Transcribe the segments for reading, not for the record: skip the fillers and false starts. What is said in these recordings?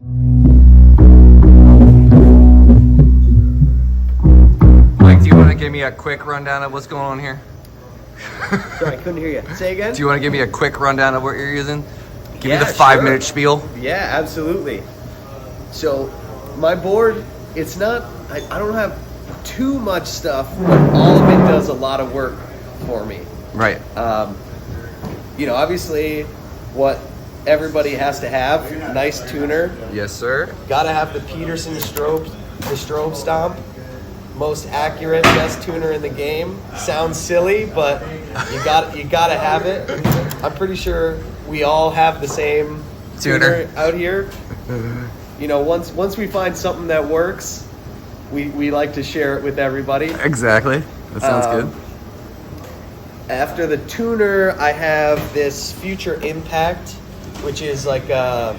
Mike, do you want to give me a quick rundown of what's going on here? Sorry, I couldn't hear you. Say again? Do you want to give me a quick rundown of what you're using? Give me the sure. 5-minute spiel. Yeah, absolutely. So my board, it's not, I don't have too much stuff, but all of it does a lot of work for me. Right. You know, obviously what everybody has to have, nice tuner. Yes, sir. Gotta have the Peterson strobe stomp. Most accurate, best tuner in the game. Sounds silly, but you gotta have it. I'm pretty sure we all have the same tuner out here. You know, once we find something that works, we like to share it with everybody. Exactly. That sounds good. After the tuner, I have this Future Impact, which is like a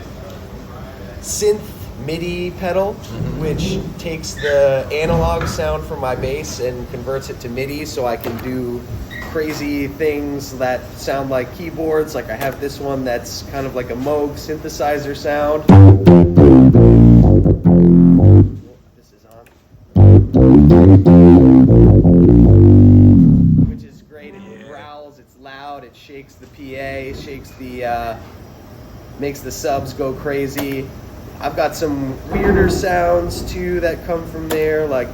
synth MIDI pedal, which takes the analog sound from my bass and converts it to MIDI, so I can do crazy things that sound like keyboards. Like I have this one that's kind of like a Moog synthesizer sound. This is on. Which is great. It growls, it's loud, it shakes the PA, makes the subs go crazy. I've got some weirder sounds too that come from there, like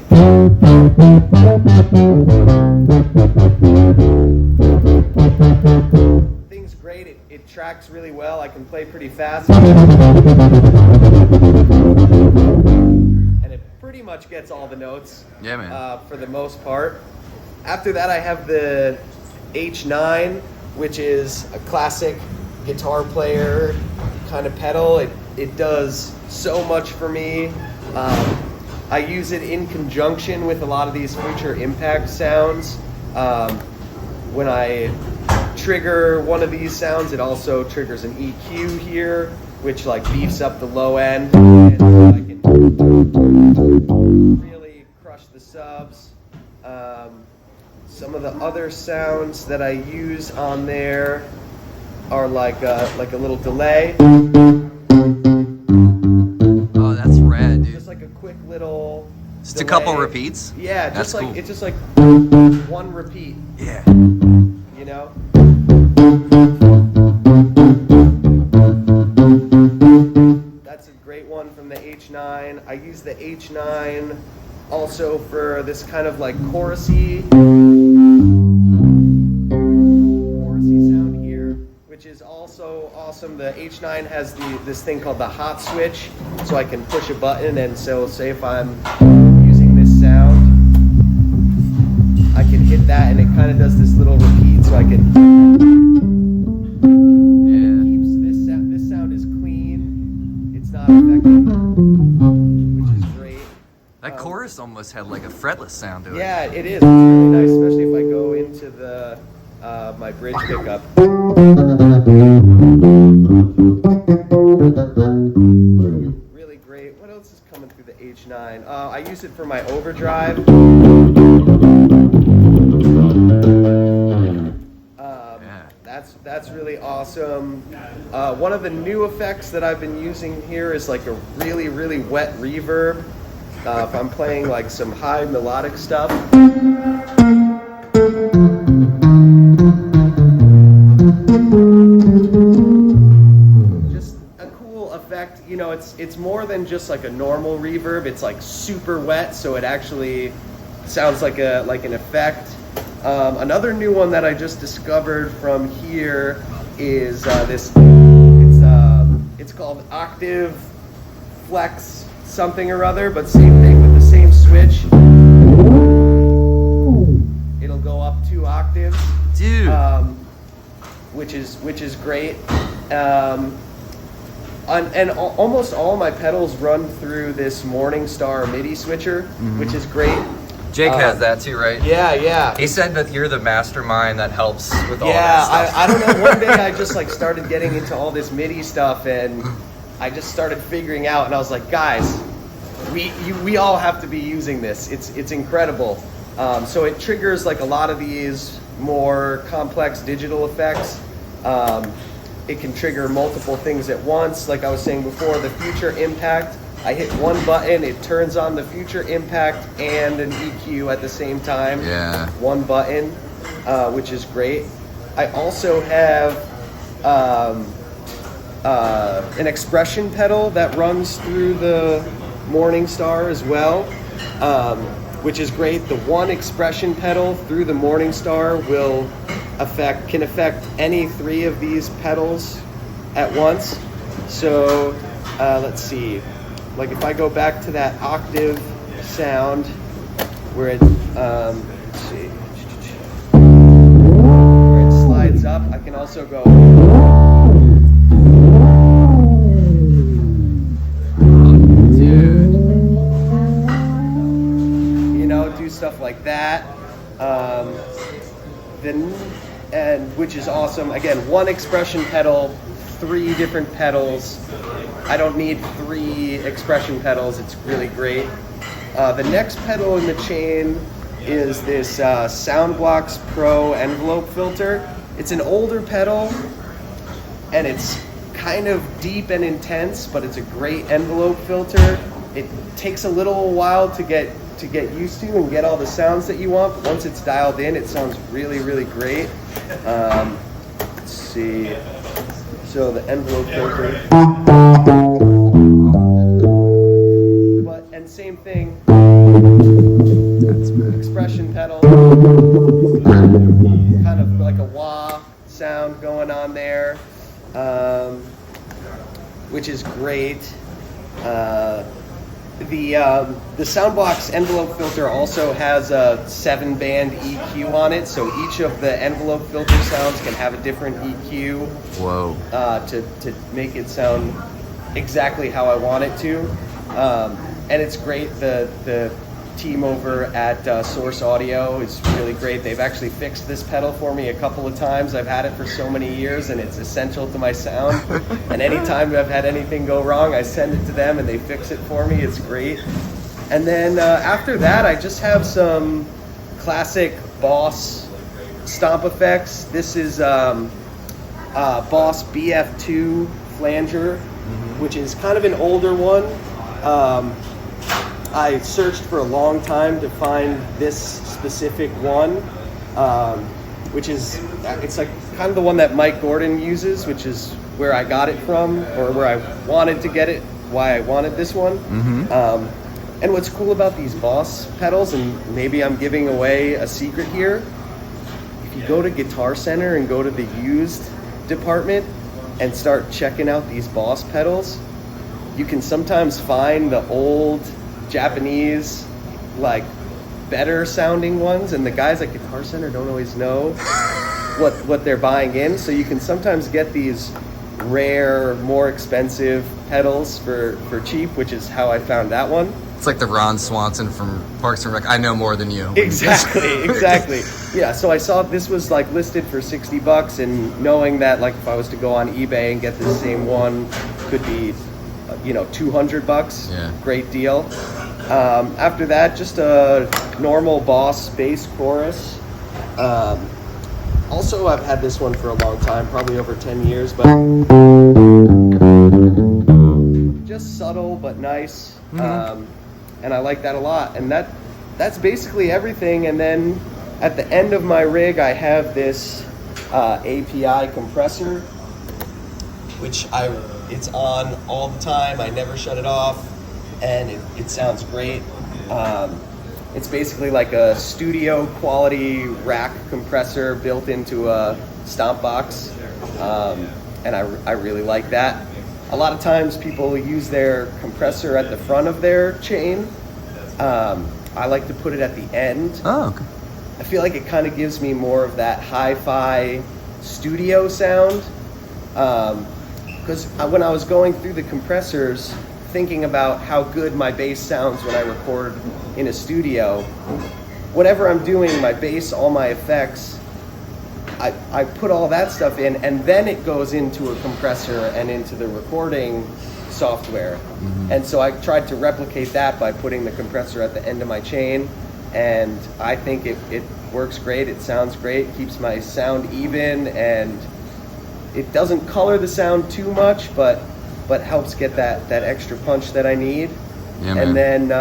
thing's great. It tracks really well. I can play pretty fast, and it pretty much gets all the notes. Yeah, man. For the most part. After that, I have the H9, which is a classic guitar player kind of pedal. It does so much for me. I use it in conjunction with a lot of these Future Impact sounds. When I trigger one of these sounds, it also triggers an EQ here, which like beefs up the low end, and so I can really crush the subs. Some of the other sounds that I use on there are like a little delay. Oh, that's rad, dude. Just like a quick little. Just delay. a couple repeats. Yeah, That's just like cool. it's just like one repeat. Yeah. You know. That's a great one from the H9. I use the H9 also for this kind of like chorusy sound here, which is also awesome. The H9 has this thing called the hot switch, so I can push a button, and so say if I'm using this sound, I can hit that and it kind of does this little repeat, so I can keeps this sound is clean, it's not affecting, which is great. That chorus almost had like a fretless sound to it. Yeah, it is. It's really nice, especially if I go into the my bridge pickup. Really great. What else is coming through the H9? I use it for my overdrive. That's really awesome. One of the new effects that I've been using here is like a really, really wet reverb. If I'm playing like some high melodic stuff. Just a cool effect. You know, it's more than just like a normal reverb. It's like super wet, so it actually sounds like an effect. Another new one that I just discovered from here is this. It's called Octave Flex something or other, but same thing with the same switch. It'll go up 2 octaves, Dude. which is great. And almost all my pedals run through this Morningstar MIDI switcher, which is great. Jake has that too, right? Yeah. He said that you're the mastermind that helps with all that Yeah, stuff. I don't know. One day I just like started getting into all this MIDI stuff, and I just started figuring out, and I was like, guys, we all have to be using this. It's incredible. So it triggers like a lot of these more complex digital effects. it can trigger multiple things at once. Like I was saying before, the future impact, I hit one button, it turns on the future impact and an EQ at the same time. Yeah. One button, which is great. I also have an expression pedal that runs through the Morningstar as well, which is great. The one expression pedal through the Morningstar can affect any 3 of these pedals at once. So let's see, like if I go back to that octave sound where it let's see, where it slides up, I can also go do stuff like that, which is awesome. Again, one expression pedal, 3 different pedals. I don't need 3 expression pedals. It's really great. The next pedal in the chain is this Soundblocks Pro envelope filter. It's an older pedal, and it's kind of deep and intense, but it's a great envelope filter. It takes a little while to get used to and get all the sounds that you want, but once it's dialed in, it sounds really, really great. Let's see. So the envelope filter. And same thing. Expression pedal. Kind of like a wah sound going on there, which is great. The Soundbox envelope filter also has a 7-band EQ on it, so each of the envelope filter sounds can have a different EQ. Whoa. To make it sound exactly how I want it to. And it's great. The team over at Source Audio is really great. They've actually fixed this pedal for me a couple of times. I've had it for so many years, and it's essential to my sound. And anytime I've had anything go wrong, I send it to them, and they fix it for me. It's great. And then after that, I just have some classic Boss stomp effects. This is Boss BF2 flanger, which is kind of an older one. I searched for a long time to find this specific one, which is, it's like kind of the one that Mike Goodman uses, which is where I got it from, or where I wanted to get it, why I wanted this one. And what's cool about these Boss pedals, and maybe I'm giving away a secret here, if you go to Guitar Center and go to the used department and start checking out these Boss pedals, you can sometimes find the old Japanese, like, better sounding ones, and the guys at Guitar Center don't always know what they're buying in, so you can sometimes get these rare, more expensive pedals for cheap, which is how I found that one. It's like the Ron Swanson from Parks and Rec. I know more than you. Exactly. Yeah, so I saw this was like listed for $60, and knowing that, like, if I was to go on eBay and get the same one, could be $200. Yeah. Great deal. After that, just a normal Boss bass chorus. Also, I've had this one for a long time, probably over 10 years, but just subtle but nice. And I like that a lot. And that's basically everything. And then at the end of my rig, I have this API compressor, which it's on all the time. I never shut it off, and it sounds great. It's basically like a studio quality rack compressor built into a stomp box, and I really like that. A lot of times people use their compressor at the front of their chain. I like to put it at the end. Oh, okay. I feel like it kind of gives me more of that hi-fi studio sound. Because when I was going through the compressors, thinking about how good my bass sounds when I record in a studio, whatever I'm doing, my bass, all my effects, I put all that stuff in, and then it goes into a compressor and into the recording software. And so I tried to replicate that by putting the compressor at the end of my chain, and I think it works great. It sounds great, keeps my sound even, and it doesn't color the sound too much, but helps get that extra punch that I need. Yeah, man. And then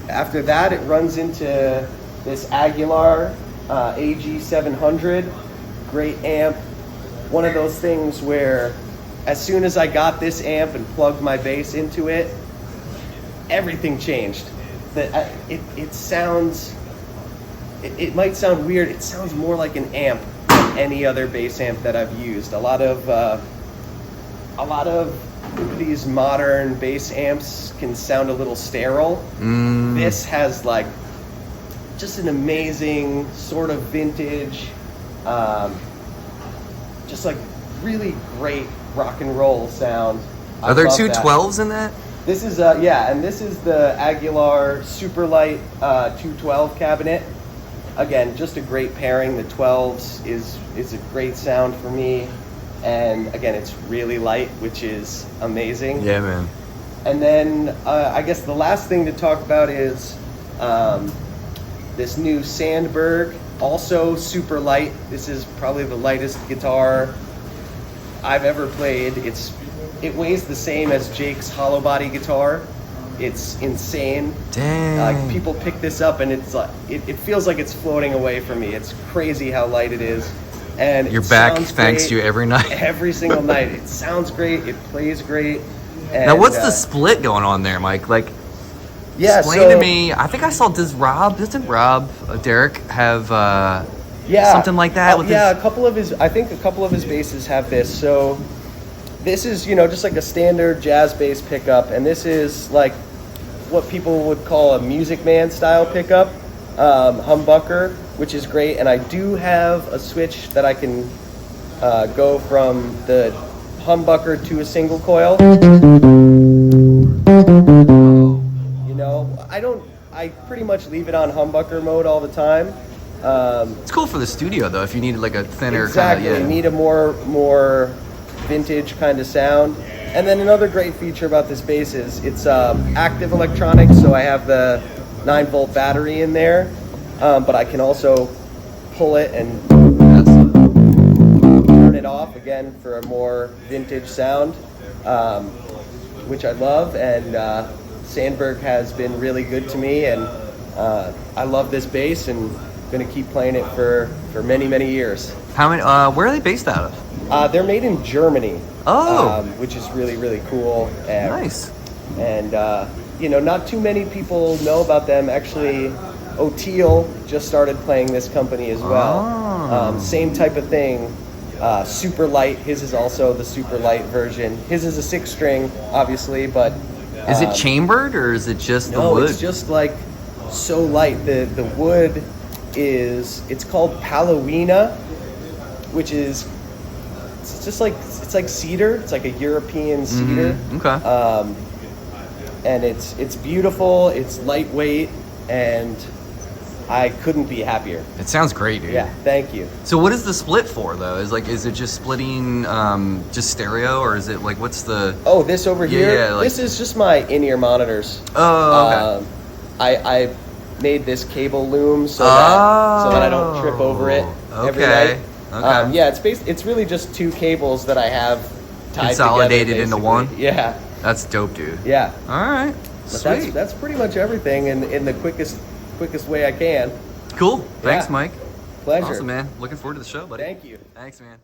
after that, it runs into this Aguilar AG 700. Great amp. One of those things where as soon as I got this amp and plugged my bass into it, everything changed. It sounds, it might sound weird, it sounds more like an amp than any other bass amp that I've used. A lot of these modern bass amps can sound a little sterile. This has like just an amazing sort of vintage, just like really great rock and roll sound. Are there two 12s in that? This is and this is the Aguilar Super Light 212 cabinet. Again, just a great pairing. The 12s is a great sound for me, and again, it's really light, which is amazing. Yeah, man. And then I guess the last thing to talk about is this new Sandberg, also super light. This is probably the lightest guitar I've ever played. It weighs the same as Jake's hollow body guitar. It's insane. Dang. People pick this up and it's like it feels like it's floating away from me. It's crazy how light it is. And your back thanks you every night. Every single night. It sounds great. It plays great. And, now, what's the split going on there, Mike? Like, explain to me. I think I saw. Doesn't Derek have something like that? With a couple of his. I think a couple of his basses have this. So this is just like a standard jazz bass pickup, and this is like what people would call a Music Man style pickup, humbucker, which is great. And I do have a switch that I can go from the humbucker to a single coil. I pretty much leave it on humbucker mode all the time. It's cool for the studio though, if you need like a thinner exactly. kind of, You need a more vintage kind of sound. And then another great feature about this bass is it's active electronics, so I have the 9-volt battery in there, but I can also pull it and turn it off again for a more vintage sound, which I love. And Sandberg has been really good to me, and I love this bass and going to keep playing it for many, many years. How many? Where are they based out of? They're made in Germany. Oh, which is really, really cool. And, nice. And not too many people know about them. Actually, O'Teal just started playing this company as well. Oh. Same type of thing. Super light. His is also the super light version. His is a 6-string, obviously, but is it chambered or is it just the wood? No, it's just like so light. The wood it's called Palowina, which is it's like cedar. It's like a European cedar. Okay. And it's beautiful. It's lightweight, and I couldn't be happier. It sounds great, dude. Yeah, thank you. So what is the split for though? Is it just splitting just stereo, or is it like what's the? Oh, this over here. Yeah, like, this is just my in-ear monitors. Oh, okay. I made this cable loom so that I don't trip over it every night. Okay. Yeah, it's really just 2 cables that I have tied consolidated together, into one. Yeah. That's dope, dude. Yeah. All right. But Sweet. that's pretty much everything in the quickest way I can. Cool. Thanks, Yeah. Mike. Pleasure. Awesome, man. Looking forward to the show, buddy. Thank you. Thanks, man.